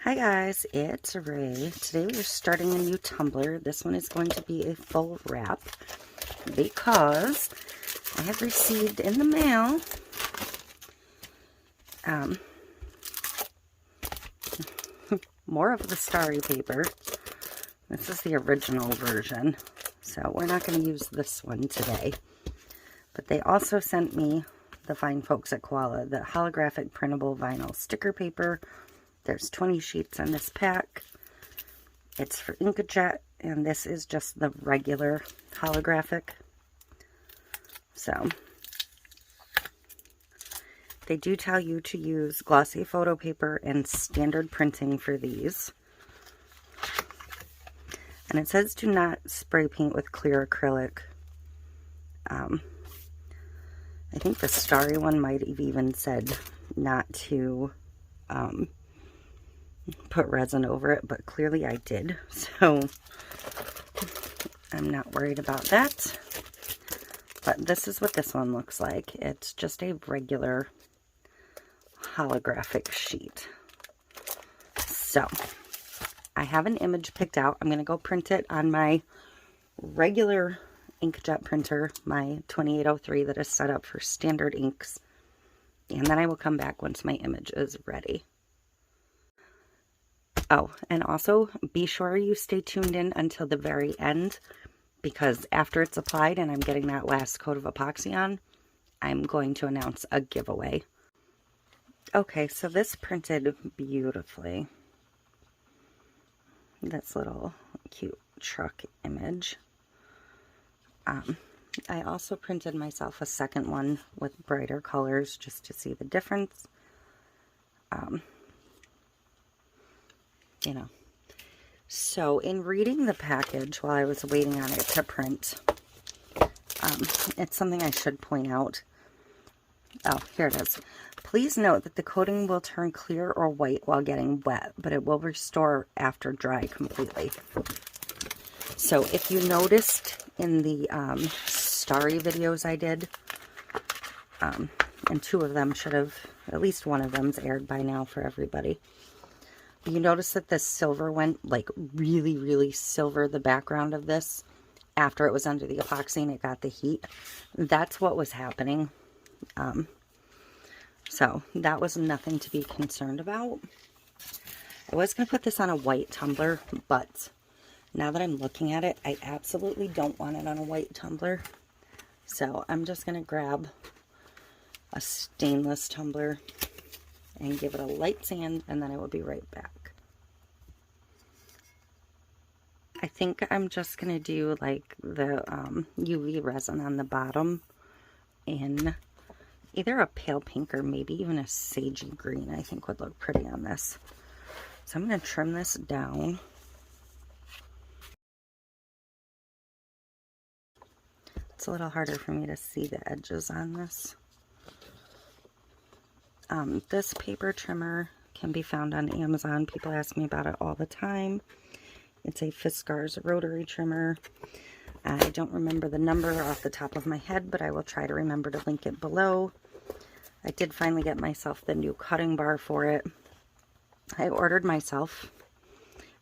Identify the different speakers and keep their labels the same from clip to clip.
Speaker 1: Hi guys, it's Ray. Today we're starting a new tumbler. This one is going to be a full wrap because I have received in the mail more of the starry paper. This is the original version, so we're not going to use this one today. But they also sent me, the fine folks at Koala, the holographic printable vinyl sticker paper. There's 20 sheets in this pack. It's for inkjet, and this is just the regular holographic. So, they do tell you to use glossy photo paper and standard printing for these. And it says do not spray paint with clear acrylic. I think the starry one might have even said not to put resin over it, but clearly I did, so I'm not worried about that. But this is what this one looks like. It's just a regular holographic sheet. So I have an image picked out. I'm going to go print it on my regular inkjet printer, my 2803 that is set up for standard inks, and then I will come back once my image is ready. Oh, and also be sure you stay tuned in until the very end, because after it's applied and I'm getting that last coat of epoxy on, I'm going to announce a giveaway. Okay, so this printed beautifully. This little cute truck image. I also printed myself a second one with brighter colors just to see the difference. You know, so in reading the package while I was waiting on it to print, it's something I should point out. Oh, here it is. Please note that the coating will turn clear or white while getting wet, but it will restore after dry completely. So if you noticed in the starry videos I did, and two of them should have, at least one of them's aired by now for everybody. You notice that the silver went like really, really silver, the background of this, after it was under the epoxy and it got the heat. That's what was happening. So that was nothing to be concerned about. I was going to put this on a white tumbler, but now that I'm looking at it, I absolutely don't want it on a white tumbler. So I'm just going to grab a stainless tumbler and give it a light sand, and then I will be right back. I think I'm just going to do like the UV resin on the bottom in either a pale pink or maybe even a sagey green. I think would look pretty on this. So I'm going to trim this down. It's a little harder for me to see the edges on this. This paper trimmer can be found on Amazon. People ask me about it all the time. It's a Fiskars rotary trimmer. I don't remember the number off the top of my head, but I will try to remember to link it below. I did finally get myself the new cutting bar for it. I ordered myself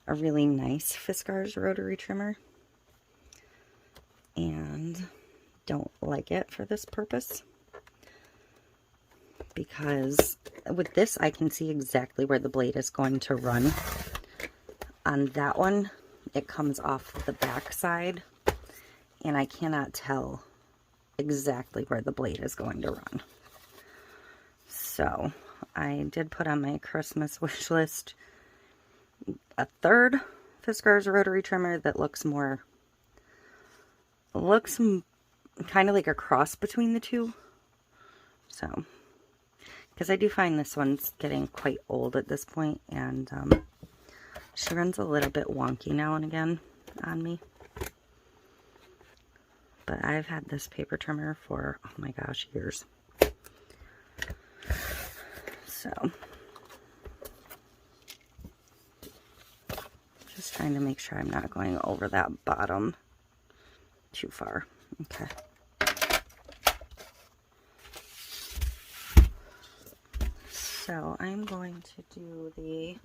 Speaker 1: a really nice Fiskars rotary trimmer and don't like it for this purpose, because with this I can see exactly where the blade is going to run. On that one, it comes off the back side, and I cannot tell exactly where the blade is going to run. So I did put on my Christmas wish list a third Fiskars rotary trimmer that looks kind of like a cross between the two. So, because I do find this one's getting quite old at this point, and she runs a little bit wonky now and again on me. But I've had this paper trimmer for, oh my gosh, years. So, just trying to make sure I'm not going over that bottom too far. Okay. So I'm going to do the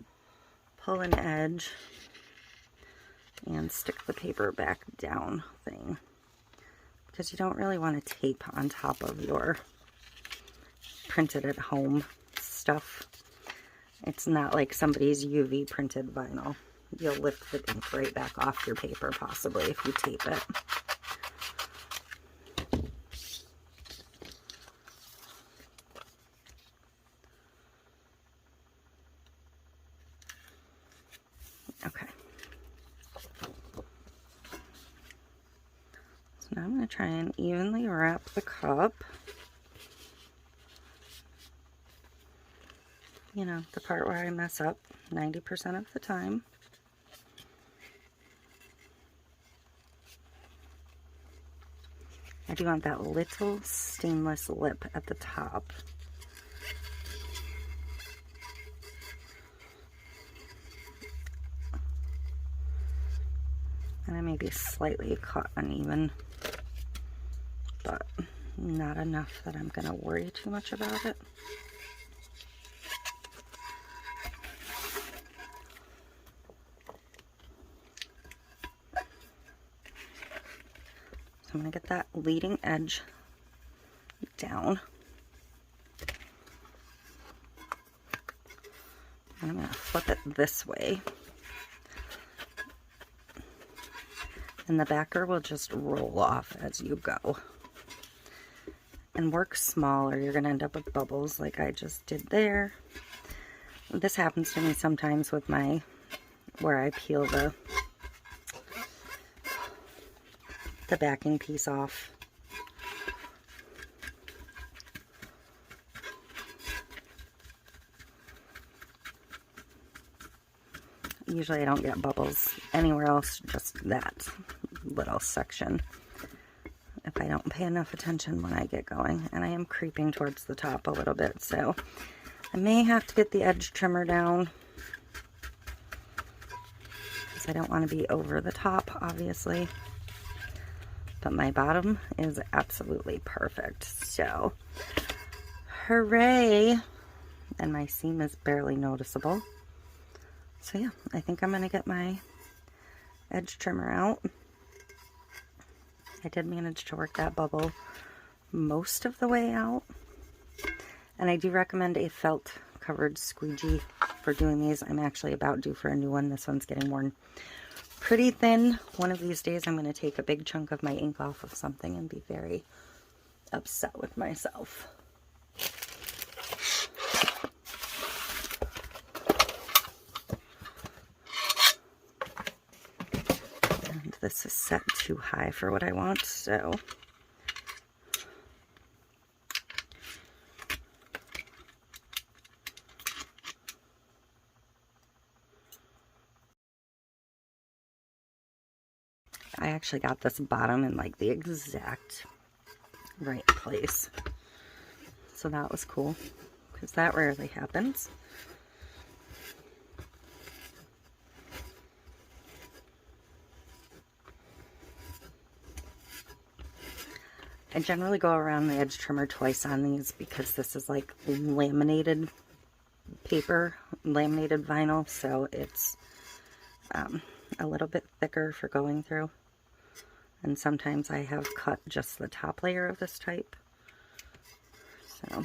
Speaker 1: pull an edge and stick the paper back down thing, because you don't really want to tape on top of your printed at home stuff. It's not like somebody's UV printed vinyl. You'll lift the ink right back off your paper possibly if you tape it. Okay. So now I'm going to try and evenly wrap the cup. You know, the part where I mess up 90% of the time. I do want that little stainless lip at the top. And I may be slightly cut uneven, but not enough that I'm going to worry too much about it. I'm going to get that leading edge down. And I'm going to flip it this way. And the backer will just roll off as you go. And work small or you're going to end up with bubbles like I just did there. This happens to me sometimes with my, where I peel the backing piece off. Usually I don't get bubbles anywhere else, just that little section, if I don't pay enough attention when I get going. And I am creeping towards the top a little bit, so I may have to get the edge trimmer down, because I don't want to be over the top, obviously. But my bottom is absolutely perfect, so hooray! And my seam is barely noticeable. So yeah, I think I'm going to get my edge trimmer out. I did manage to work that bubble most of the way out. And I do recommend a felt covered squeegee for doing these. I'm actually about due for a new one. This one's getting worn pretty thin. One of these days I'm going to take a big chunk of my ink off of something and be very upset with myself. And this is set too high for what I want, so I actually got this bottom in like the exact right place. So that was cool, because that rarely happens. I generally go around the edge trimmer twice on these because this is like laminated paper, laminated vinyl, so it's a little bit thicker for going through. And sometimes I have cut just the top layer of this type. So,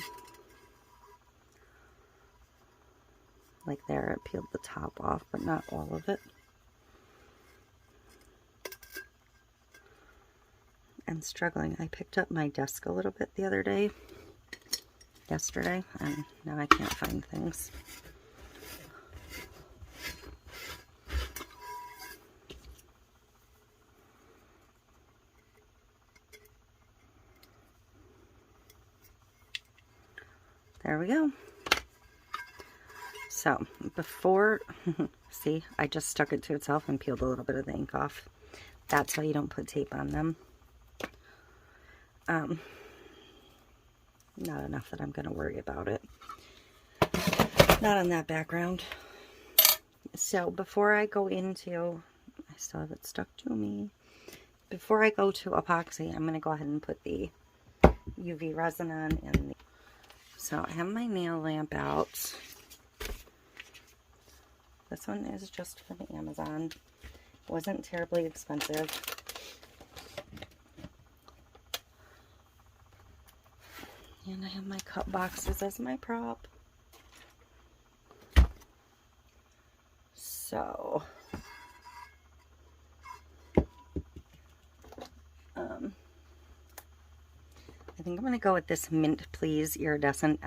Speaker 1: like there, it peeled the top off, but not all of it. I'm struggling. I picked up my desk a little bit the other day, yesterday, and now I can't find things. There we go. So before, see, I just stuck it to itself and peeled a little bit of the ink off. That's why you don't put tape on them. Not enough that I'm going to worry about it. Not on that background. So before I go into, I still have it stuck to me. Before I go to epoxy, I'm going to go ahead and put the UV resin on. And so I have my nail lamp out. This one is just from Amazon. Wasn't terribly expensive. And I have my cut boxes as my prop. So, I think I'm going to go with this Mint Please Iridescent.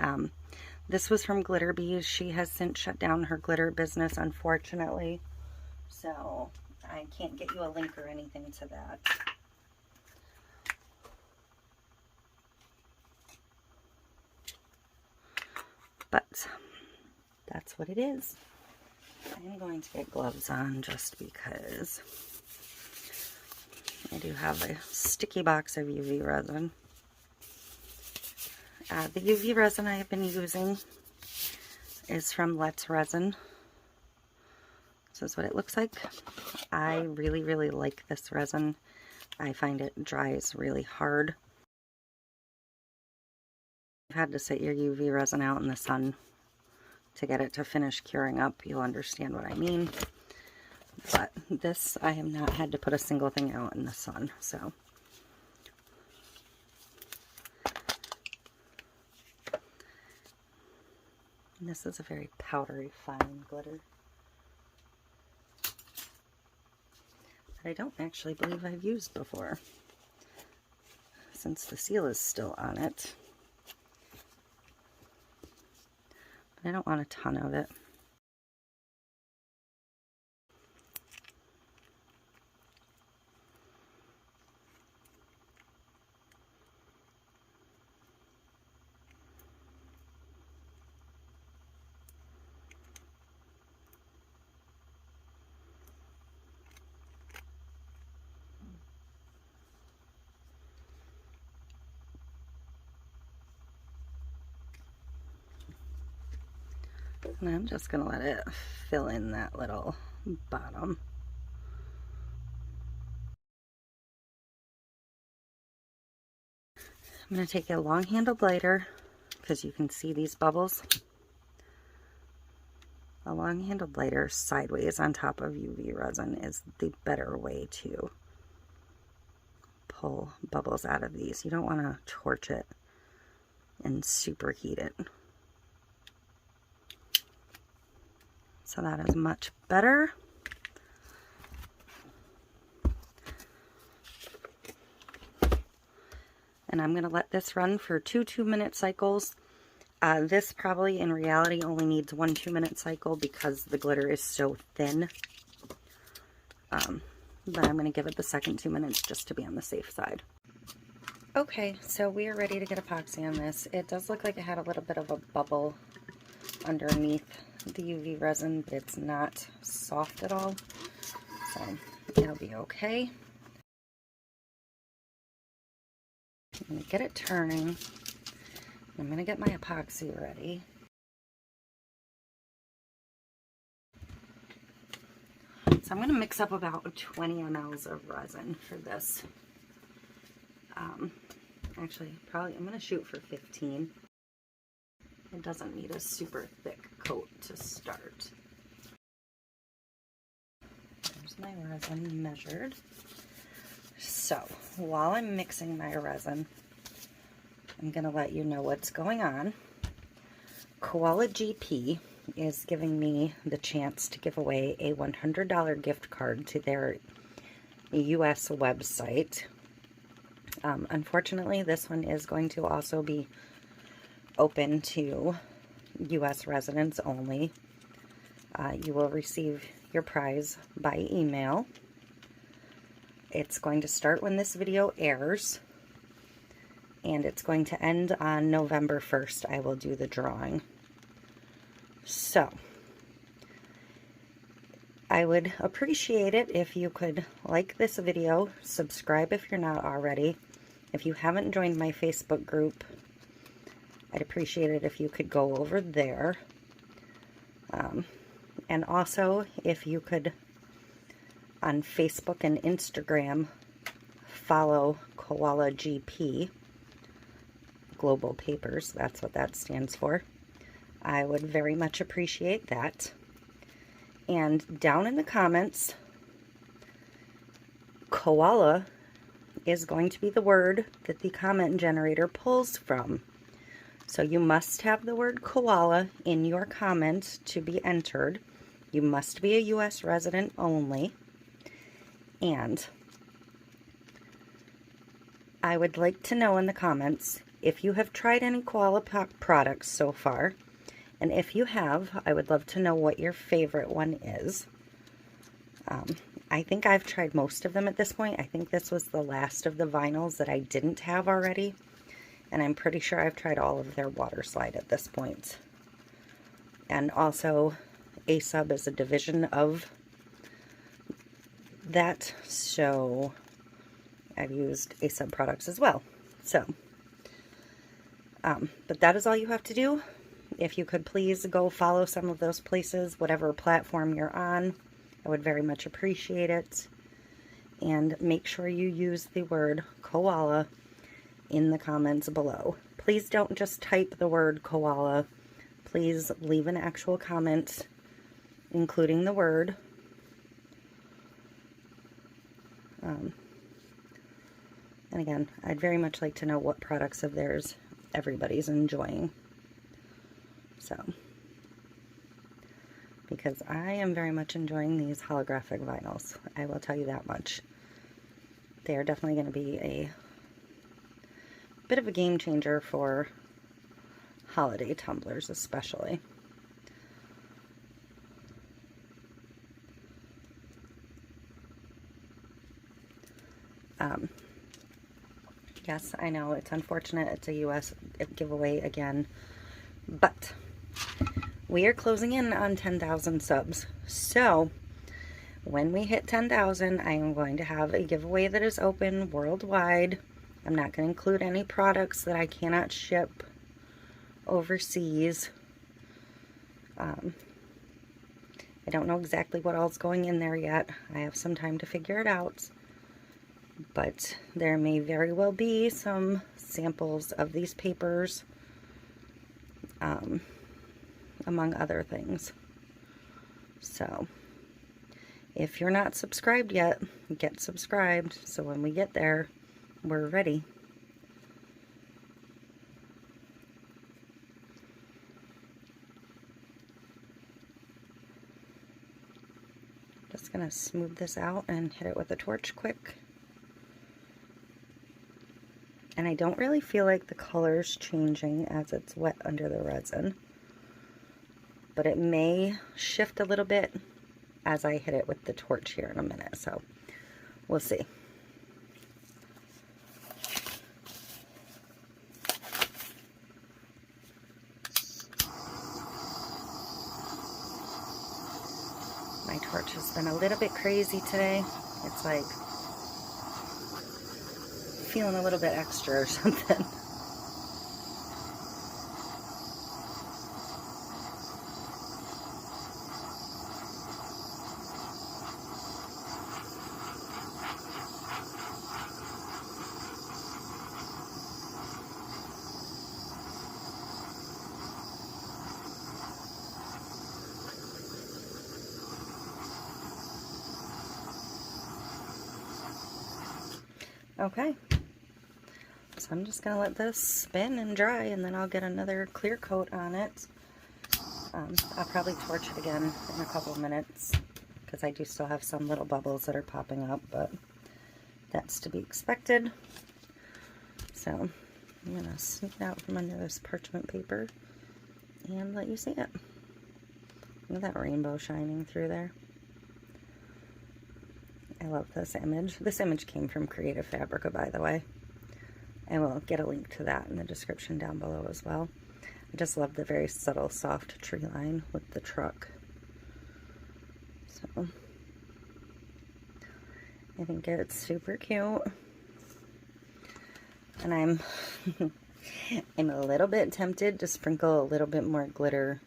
Speaker 1: This was from Glitter Bees. She has since shut down her glitter business, unfortunately. So, I can't get you a link or anything to that. But, that's what it is. I'm going to get gloves on just because I do have a sticky box of UV resin. The UV resin I have been using is from Let's Resin. This is what it looks like. I really, really like this resin. I find it dries really hard. You've had to sit your UV resin out in the sun to get it to finish curing up. You'll understand what I mean. But this, I have not had to put a single thing out in the sun, so. And this is a very powdery, fine glitter that I don't actually believe I've used before, since the seal is still on it. But I don't want a ton of it. And I'm just going to let it fill in that little bottom. I'm going to take a long-handled lighter, because you can see these bubbles. A long-handled lighter sideways on top of UV resin is the better way to pull bubbles out of these. You don't want to torch it and superheat it. So that is much better. And I'm going to let this run for two 2-minute cycles. This probably in reality only needs one 2-minute cycle because the glitter is so thin. But I'm going to give it the second 2 minutes just to be on the safe side. Okay, so we are ready to get epoxy on this. It does look like it had a little bit of a bubble underneath the UV resin, but it's not soft at all, so it'll be okay. I'm going to get it turning. I'm going to get my epoxy ready. So I'm going to mix up about 20 mLs of resin for this. Actually, probably I'm going to shoot for 15. It doesn't need a super thick coat to start. There's my resin measured. So, while I'm mixing my resin, I'm going to let you know what's going on. Koala GP is giving me the chance to give away a $100 gift card to their US website. Unfortunately, this one is going to also be open to US residents only. You will receive your prize by email. It's going to start when this video airs, and it's going to end on November 1st. I will do the drawing. So, I would appreciate it if you could like this video, subscribe if you're not already. If you haven't joined my Facebook group, I'd appreciate it if you could go over there. And also, if you could, on Facebook and Instagram, follow Koala GP, Global Papers, that's what that stands for. I would very much appreciate that. And down in the comments, koala is going to be the word that the comment generator pulls from. So you must have the word koala in your comment to be entered. You must be a U.S. resident only. And I would like to know in the comments if you have tried any koala products so far. And if you have, I would love to know what your favorite one is. I think I've tried most of them at this point. I think this was the last of the vinyls that I didn't have already. And I'm pretty sure I've tried all of their water slide at this point. And also, A-Sub is a division of that, so I've used A-Sub products as well. So, but that is all you have to do. If you could please go follow some of those places, whatever platform you're on, I would very much appreciate it. And make sure you use the word koala in the comments below. Please don't just type the word koala. Please leave an actual comment, including the word. And again, I'd very much like to know what products of theirs everybody's enjoying. So, because I am very much enjoying these holographic vinyls. I will tell you that much. They are definitely going to be a bit of a game changer for holiday tumblers especially. Yes, I know it's unfortunate it's a US giveaway again, but we are closing in on 10,000 subs. So when we hit 10,000, I am going to have a giveaway that is open worldwide. I'm not going to include any products that I cannot ship overseas. I don't know exactly what all's going in there yet. I have some time to figure it out. But there may very well be some samples of these papers, among other things. So, if you're not subscribed yet, get subscribed, so when we get there, we're ready. Just gonna smooth this out and hit it with a torch quick. And I don't really feel like the color's changing as it's wet under the resin, but it may shift a little bit as I hit it with the torch here in a minute, so we'll see. My torch has been a little bit crazy today. It's like feeling a little bit extra or something. Okay. So I'm just going to let this spin and dry, and then I'll get another clear coat on it. I'll probably torch it again in a couple of minutes, because I do still have some little bubbles that are popping up, but that's to be expected. So I'm going to sneak it out from under this parchment paper and let you see it. Look at that rainbow shining through there. I love this image. This image came from Creative Fabrica, by the way. I will get a link to that in the description down below as well. I just love the very subtle, soft tree line with the truck. So, I think it's super cute. And I'm I'm a little bit tempted to sprinkle a little bit more glitter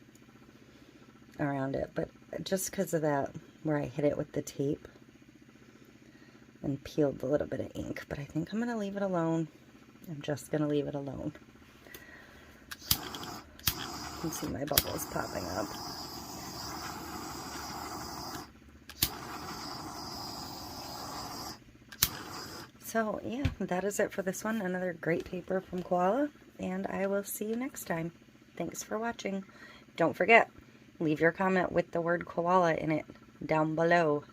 Speaker 1: around it, but just because of that, where I hit it with the tape and peeled a little bit of ink, but I think I'm going to leave it alone. I'm just going to leave it alone. You can see my bubbles popping up. So yeah, that is it for this one. Another great paper from Koala, and I will see you next time. Thanks for watching. Don't forget, leave your comment with the word koala in it down below.